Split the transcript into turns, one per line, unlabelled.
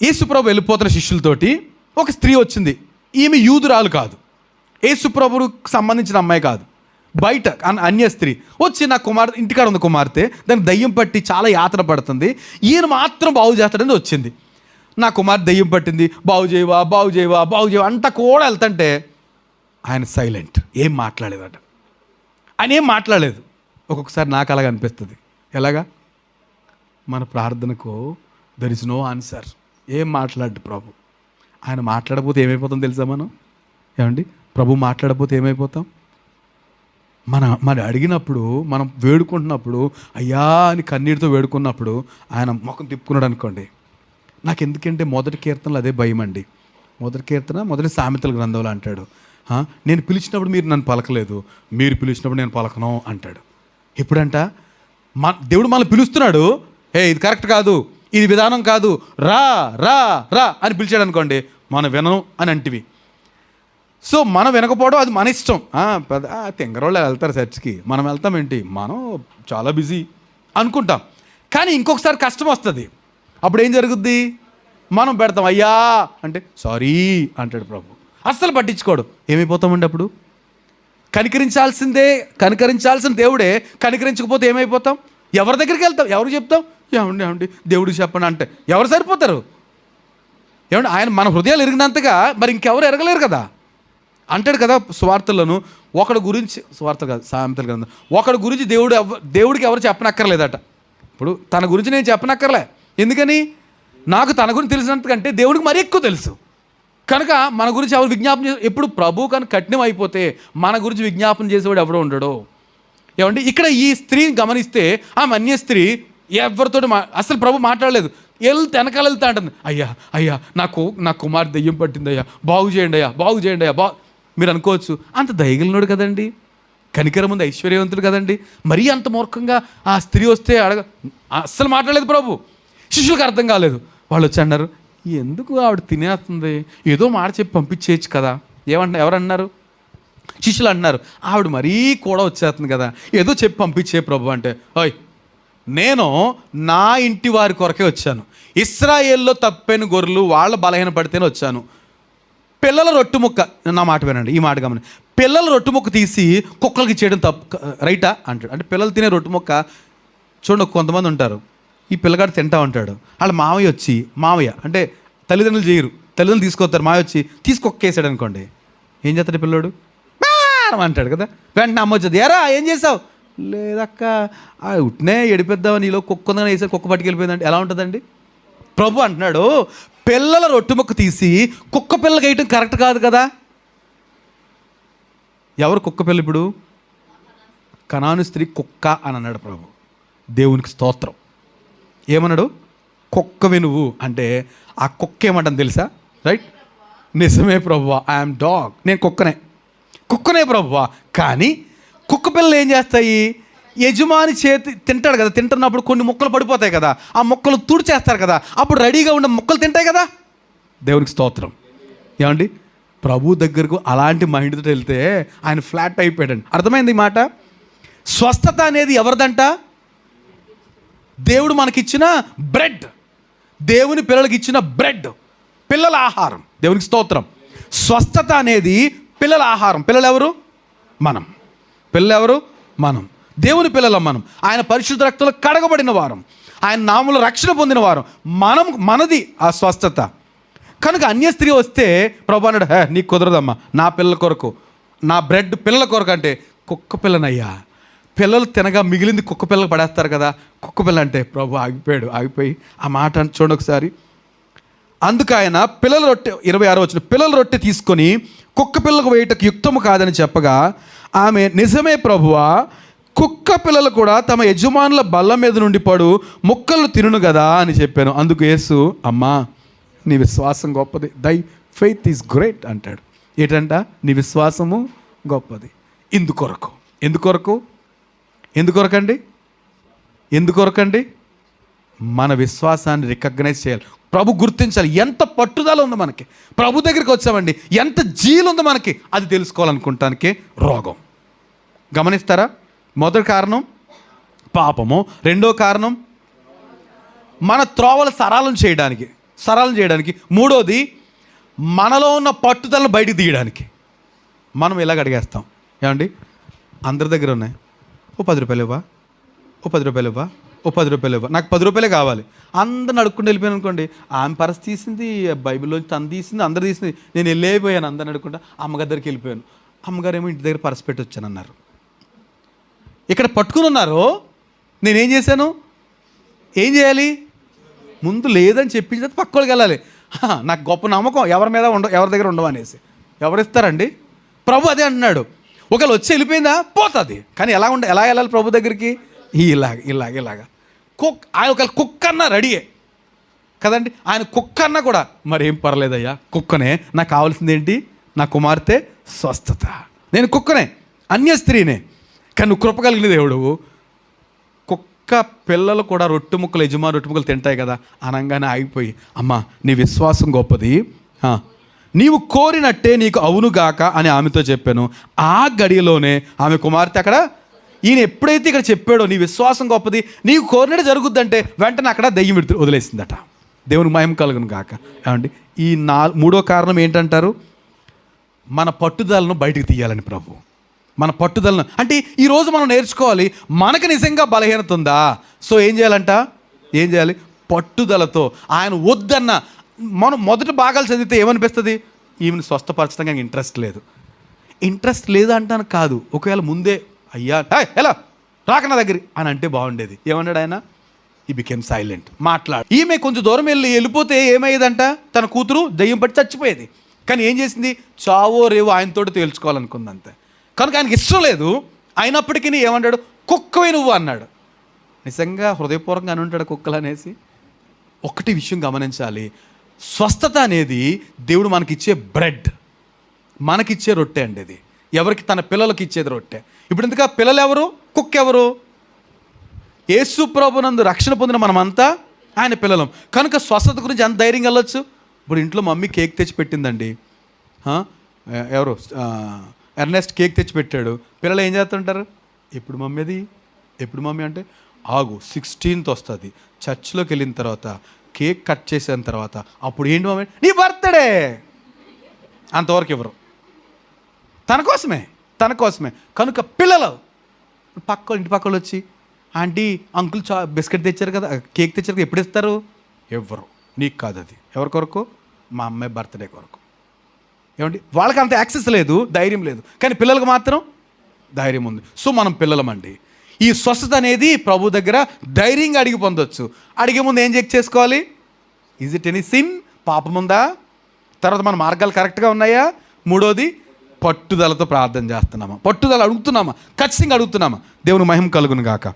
యేసుప్రభు వెళ్ళిపోతున్న శిష్యులతోటి ఒక స్త్రీ వచ్చింది. ఈమె యూదురాలు కాదు, యేసుప్రభుకు సంబంధించిన అమ్మాయి కాదు, బయట అన్య స్త్రీ వచ్చి, నా కుమార్తె ఇంటికాడ ఉంది కుమార్తె, దానికి దయ్యం పట్టి చాలా యాతన పడుతుంది, ఈయన మాత్రం బాగు చేస్తాడని వచ్చింది. నా కుమార్తె దయ్యం పట్టింది, బాగు చేయవా బాగు చేయవా బాగు చేయవా అంట కూడా వెళ్తుంటే ఆయన సైలెంట్, ఏం మాట్లాడలేదట. ఆయన ఏం మాట్లాడలేదు. ఒక్కొక్కసారి నాకు అలాగ అనిపిస్తుంది. ఎలాగా? మన ప్రార్థనకు దెర్ ఇస్ నో ఆన్సర్. ఏం మాట్లాడు ప్రభు. ఆయన మాట్లాడకపోతే ఏమైపోతాం తెలుసా? మనం ఏమండి, ప్రభు మాట్లాడకపోతే ఏమైపోతాం? మనం అడిగినప్పుడు, మనం వేడుకుంటున్నప్పుడు, అయ్యా అని కన్నీటితో వేడుకున్నప్పుడు ఆయన ముఖం తిప్పుకున్నాడు అనుకోండి. నాకు ఎందుకంటే మొదటి కీర్తనలు అదే భయం అండి. మొదటి కీర్తన మొదటి సామెతల గ్రంథంలో అంటాడు, నేను పిలిచినప్పుడు మీరు నన్ను పలకలేదు, మీరు పిలిచినప్పుడు నేను పలకను అంటాడు. ఎప్పుడంట? దేవుడు మనల్ని పిలుస్తున్నాడు, ఇది కరెక్ట్ కాదు, ఇది విధానం కాదు, రా రా రా అని పిలిచాడు అనుకోండి, మనం వినను అని అంటివి. సో మనం వినకపోవడం అది మన ఇష్టం. తెంగరోళ్ళు వెళ్తారు చర్చ్కి, మనం వెళ్తామేంటి, మనం చాలా బిజీ అనుకుంటాం. కానీ ఇంకొకసారి కష్టం వస్తుంది. అప్పుడు ఏం జరుగుద్ది? మనం పెడతాం, అయ్యా అంటే సారీ అంటాడు ప్రభు. అస్సలు పట్టించుకోడు. ఏమైపోతామండి అప్పుడు? కనికరించాల్సిన దేవుడే కనికరించకపోతే ఏమైపోతాం? ఎవరి దగ్గరికి వెళ్తాం? ఎవరు చెప్తాం? ఏమండి దేవుడికి చెప్పండి అంటే ఎవరు సరిపోతారు? ఏమండి, ఆయన మన హృదయాలు ఎరిగినంతగా మరి ఇంకెవరు ఎరగలేరు కదా. అంటాడు కదా స్వార్థలను, ఒకడి గురించి, స్వార్థ కాదు సామెతలు కదా, ఒకడి గురించి దేవుడికి ఎవరు చెప్పనక్కర్లేదట. ఇప్పుడు తన గురించి నేను చెప్పనక్కర్లే. ఎందుకని? నాకు తన గురించి తెలిసినంతకంటే దేవుడికి మరీ ఎక్కువ తెలుసు. కనుక మన గురించి ఎవరు విజ్ఞాపన చేసి, ఎప్పుడు ప్రభు కానీ కఠినం అయిపోతే మన గురించి విజ్ఞాపన చేసేవాడు ఎవడో ఉండడు. ఏమండి, ఇక్కడ ఈ స్త్రీని గమనిస్తే ఆమె అన్య స్త్రీ ఎవరితో అసలు ప్రభు మాట్లాడలేదు. వెనకాల వెళ్తా అంటుంది, అయ్యా అయ్యా నా కుమార్తె దెయ్యం పట్టింది అయ్యా, బాగు చేయండి అయ్యా, బాగు చేయండి అయ్యా. మీరు అనుకోవచ్చు, అంత దయగలినోడు కదండి, కనికరం ఉంది, ఐశ్వర్యవంతుడు కదండి, మరీ అంత మూర్ఖంగా ఆ స్త్రీ వస్తే అస్సలు మాట్లాడలేదు ప్రభు. శిష్యులకు అర్థం కాలేదు. వాళ్ళు వచ్చి అన్నారు, ఎందుకు ఆవిడ తినేస్తుంది, ఏదో మాట చెప్పి పంపించేయచ్చు కదా. ఎవరన్నారు? శిష్యులు అంటున్నారు, ఆవిడ మరీ కూడా వచ్చేస్తుంది కదా, ఏదో చెప్పి పంపించే ప్రభు అంటే, ఓయ్ నేను నా ఇంటి వారి కొరకే వచ్చాను, ఇశ్రాయేల్లో తప్పిన గొర్రెలు వాళ్ళ బలహీన పడితేనే వచ్చాను. పిల్లల రొట్టు ముక్క, నా మాట వినండి, ఈ మాట గమని, పిల్లల రొట్టు ముక్క తీసి కుక్కలకి చేయడం తప్పు రైటా అంటాడు. అంటే పిల్లలు తినే రొట్టు ముక్క చూడండి, కొంతమంది ఉంటారు, ఈ పిల్లగాడు తింటా ఉంటాడు, వాళ్ళ మావయ్య అంటే తల్లిదండ్రులు చేయరు, తల్లిదండ్రులు తీసుకొస్తారు, మావయ్య వచ్చి తీసుకొక్కేసాడు అనుకోండి, ఏం చేస్తాడు పిల్లోడు? అంటాడు కదా. వెంటనే అమ్మ వచ్చేది, ఏరా ఏం చేసావు? లేదక్క ఉట్నే ఎడిపిద్దామని నీలో కుక్క ఉందని వేసారు, కుక్క పట్టుకెళ్ళిపోయిందంటే ఎలా ఉంటుందండి? ప్రభు అంటున్నాడు, పిల్లల రొట్టె ముక్క తీసి కుక్క పిల్లకి వేయటం కరెక్ట్ కాదు కదా. ఎవరు కుక్క పిల్ల? ఇప్పుడు కనాను స్త్రీ కుక్క అని అన్నాడు ప్రభు. దేవునికి స్తోత్రం. ఏమన్నాడు? కుక్కవి నువ్వు అంటే ఆ కుక్క ఏమంటాను తెలుసా? రైట్, నిజమే ప్రభువా, ఐఎమ్ డాగ్, నేను కుక్కనే ప్రభువా. కానీ కుక్క పిల్లలు ఏం చేస్తాయి? యజమాని చేతి తింటాడు కదా, తింటున్నప్పుడు కొన్ని ముక్కలు పడిపోతాయి కదా, ఆ ముక్కలు తుడిచేస్తారు కదా, అప్పుడు రెడీగా ఉన్న ముక్కలు తింటాయి కదా. దేవునికి స్తోత్రం. ఏమండి, ప్రభు దగ్గరకు అలాంటి మైండ్తో వెళ్తే ఆయన ఫ్లాట్ అయిపోయాడండి. అర్థమైంది ఈ మాట? స్వస్థత అనేది ఎవరిదంట? దేవుడు మనకిచ్చిన బ్రెడ్, దేవుని పిల్లలకి ఇచ్చిన బ్రెడ్, పిల్లల ఆహారం. దేవునికి స్తోత్రం. స్వస్థత అనేది పిల్లల ఆహారం. పిల్లలు ఎవరు? మనం. దేవుని పిల్లలం మనం. ఆయన పరిశుద్ధ రక్తంలో కడగబడిన వారం, ఆయన నామములో రక్షణ పొందిన వారం మనది ఆ స్వస్థత. కనుక అన్య స్త్రీ వస్తే ప్రభు అన్నాడు, నీకు కుదరదమ్మా, నా పిల్లల కొరకు, నా బ్రెడ్ పిల్లల కొరకు అంటే కుక్క పిల్లనయ్యా. పిల్లలు తినగా మిగిలింది కుక్క పిల్లలు పడేస్తారు కదా, కుక్క పిల్ల అంటే ప్రభు ఆగిపోయి ఆ మాట చూడండి ఒకసారి. అందుకు ఆయన పిల్లల రొట్టె, 26 వచ్చిన, పిల్లల రొట్టె తీసుకొని కుక్క పిల్లకు వేయటకు యుక్తము కాదని చెప్పగా ఆమె, నిజమే ప్రభువా, కుక్క పిల్లలు కూడా తమ యజమానుల బల్ల మీద నుండి పడు ముక్కలు తినును కదా అని చెప్పాను. అందుకు యేసు, అమ్మా నీ విశ్వాసం గొప్పది, దై ఫెయిత్ ఈజ్ గ్రేట్ అంటాడు. ఏంటంట? నీ విశ్వాసము గొప్పది. ఎందుకొరకండి? మన విశ్వాసాన్ని రికగ్నైజ్ చేయాలి. ప్రభు గుర్తించాలి. ఎంత పట్టుదల ఉందో మనకి, ప్రభు దగ్గరికి వచ్చామండి, ఎంత జీలు ఉందో మనకి, అది తెలుసుకోవాలనుకుంటానికే రోగం. గమనిస్తారా? మొదటి కారణం పాపము, రెండో కారణం మన త్రోవల సరళం చేయడానికి. సరళం చేయడానికి. మూడోది మనలో ఉన్న పట్టుదలను బయటికి తీయడానికి. మనం ఇలాగ అడిగేస్తాం, ఏమండి అందరి దగ్గర ఉన్నాయి, ఓ 10 రూపాయలు ఇవ్వా, ఓ 10 రూపాయలు ఇవ్వా, ఓ 10 రూపాయలు ఇవ్వా, నాకు 10 రూపాయలే కావాలి. అందరిని అడుక్కుంటూ వెళ్ళిపోయాను అనుకోండి, ఆమె పర్స్ తీసింది, బైబిల్లోంచి తను తీసింది, అందరు తీసింది, నేను వెళ్ళిపోయాను అందరిని అడుక్కుంటా. అమ్మగారి దగ్గరికి వెళ్ళిపోయాను. అమ్మగారు ఏమో ఇంటి దగ్గర పర్స్ పెట్టి వచ్చాను అన్నారు. ఇక్కడ పట్టుకుని ఉన్నారు, నేనేం చేశాను? ఏం చేయాలి? ముందు లేదని చెప్పించిన తర్వాత పక్కోళ్ళకి వెళ్ళాలి. నాకు గొప్ప నమ్మకం ఎవరి మీద ఎవరి దగ్గర ఉండవు అనేసి. ఎవరు ఇస్తారండి? ప్రభు అదే అంటున్నాడు. ఒకవేళ వచ్చి వెళ్ళిపోయిందా పోతుంది, కానీ ఎలా వెళ్ళాలి ప్రభు దగ్గరికి? ఇలాగా ఆయన ఒకవేళ కుక్క అన్నా రెడీయే కదండి. ఆయన కుక్క అన్నా కూడా మరేం పర్లేదయ్యా, కుక్కనే, నాకు కావాల్సింది ఏంటి? నా కుమార్తె స్వస్థత, నేను కుక్కనే, అన్య స్త్రీనే, కానీ నువ్వు కృప కలిగిన దేవుడు. కుక్క పిల్లలు కూడా రొట్టె ముక్కలు, యజమాని రొట్టె ముక్కలు తింటాయి కదా, అనగానే ఆగిపోయి, అమ్మా నీ విశ్వాసం గొప్పది, నీవు కోరినట్టే నీకు అవునుగాక అని ఆమెతో చెప్పాను. ఆ గడియలోనే ఆమె కుమార్తె అక్కడ, ఈయన ఎప్పుడైతే ఇక్కడ చెప్పాడో నీ విశ్వాసం గొప్పది, నీకు కోరినట్టు జరుగుద్దంటే వెంటనే అక్కడ దెయ్యం వదిలేసిందట. దేవునికి మహిమ కలుగును గాక. ఏమండి ఈ మూడో కారణం ఏంటంటారు? మన పట్టుదలను బయటికి తీయాలని ప్రభు. మన పట్టుదలను అంటే ఈరోజు మనం నేర్చుకోవాలి, మనకు నిజంగా బలహీనత ఉందా? సో ఏం చేయాలి? పట్టుదలతో. ఆయన వద్దన్న మనం మొదటి భాగాలు చదివితే ఏమనిపిస్తుంది? ఈమెను స్వస్థపరచడం కానీ ఇంట్రెస్ట్ లేదు అంటాను కాదు. ఒకవేళ ముందే అయ్యా ఎలా రాక నా దగ్గర అని అంటే బాగుండేది. ఏమన్నాడు ఆయన? ఈ బికేమ్ సైలెంట్, ఈమె కొంచెం దూరం వెళ్ళిపోతే ఏమయ్యేదంట? తన కూతురు దెయ్యం పట్టి చచ్చిపోయేది. కానీ ఏం చేసింది? చావో రేవో ఆయనతోటి తేల్చుకోవాలనుకుంది అంతే. కనుక ఆయనకి ఇష్టం లేదు. అయినప్పటికీ ఏమన్నాడు? కుక్కవే నువ్వు అన్నాడు. నిజంగా హృదయపూర్వకంగా అని ఉంటాడు కుక్కలు అనేసి. ఒకటి విషయం గమనించాలి, స్వస్థత అనేది దేవుడు మనకిచ్చే బ్రెడ్, మనకిచ్చే రొట్టె అండి. ఇది ఎవరికి? తన పిల్లలకి ఇచ్చేది రొట్టె. ఇప్పుడు ఎందుకు పిల్లలు ఎవరు? కుక్క ఎవరు? యేసు ప్రభునందు రక్షణ పొందిన మనమంతా ఆయన పిల్లలం. కనుక స్వస్థత గురించి ఎంత ధైర్యంగా వెళ్ళొచ్చు. ఇప్పుడు ఇంట్లో మమ్మీ కేక్ తెచ్చి పెట్టిందండి, ఎవరు ఎర్నెస్ట్ కేక్ తెచ్చి పెట్టాడు. పిల్లలు ఏం చేస్తుంటారు? ఎప్పుడు మమ్మీ అది, ఎప్పుడు మమ్మీ అంటే, ఆగు 16th వస్తుంది, చర్చ్లోకి వెళ్ళిన తర్వాత కేక్ కట్ చేసిన తర్వాత అప్పుడు ఏంటి మమ్మీ నీ బర్త్డే, అంతవరకు ఇవ్వరు. తన కోసమే. కనుక పిల్లలు ఇంటి పక్కలు వచ్చి, ఆంటీ అంకుల్ బిస్కెట్ తెచ్చారు కదా, కేక్ తెచ్చారు కదా, ఎప్పుడు ఇస్తారు? ఇవ్వరు. నీకు కాదు అది. ఎవరి కొరకు? మా అమ్మాయి బర్త్డే కొరకు. ఏమండి వాళ్ళకి అంత యాక్సెస్ లేదు, ధైర్యం లేదు, కానీ పిల్లలకు మాత్రం ధైర్యం ఉంది. సో మనం పిల్లలమండి. ఈ స్వస్థత అనేది ప్రభు దగ్గర ధైర్యంగా అడిగి పొందొచ్చు. అడిగే ముందు ఏం చెక్ చేసుకోవాలి? Is it any sin? పాపం ఉందా? తర్వాత మన మార్గాలు కరెక్ట్గా ఉన్నాయా? మూడోది పట్టుదలతో ప్రార్థన చేస్తున్నామా? పట్టుదల అడుగుతున్నామా? ఖచ్చితంగా అడుగుతున్నామా? దేవుని మహిమ కలుగును గాక.